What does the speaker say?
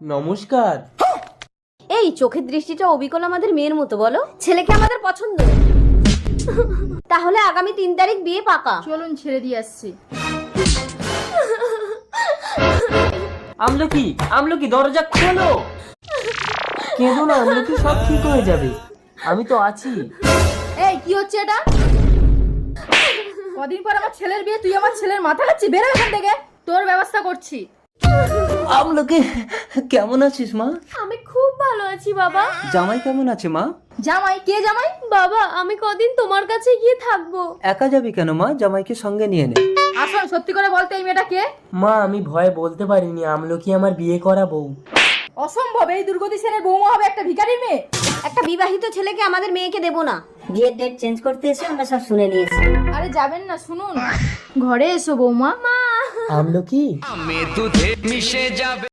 নমস্কার। এই চোখের দৃষ্টিটা অবিকল আমাদের মেয়ের মতো, বলো ছেলেকে আমাদের পছন্দ। তাহলে আগামী 3 তারিখ বিয়ে পাকা। চলুন ছেড়ে দিয়ে আসছি। আমলকি দরজা খোলো। কেঁদো না আমলকি, সব ঠিক হয়ে যাবে, আমি তো আছি। এই কি হচ্ছে এটা? কদিন পর আমার ছেলের বিয়ে, তুই আমার ছেলের মাথা খাচ্ছি। বেরো এখান থেকে, তোর ব্যবস্থা করছি। আমলকি কেমন আছিস মা? আমি খুব ভালো আছি বাবা। জামাই কেমন আছে মা? জামাই? কে জামাই? বাবা আমি কদিন তোমার কাছে গিয়ে থাকবো। একা যাবি কেন মা? জামাইকে সঙ্গে নিয়ে নে। আসুন, সত্যি করে বলতে এই মেয়েটা কে? মা আমি ভয়ে বলতে পারিনি, আমলকি আমার বিয়ে করা বউ। অসম্ভব, এই দুর্গতি সেনের বৌমা হবে একটা ভিখারির মেয়ে। একটা বিবাহিত ছেলেকে আমাদের মেয়েকে দেবো না। বিয়ের ডেট চেঞ্জ করতে এসে আমরা সব শুনে নিয়েছি। আরে যাবেন না, শুনুন। ঘরে এসো বৌমা। আমলকি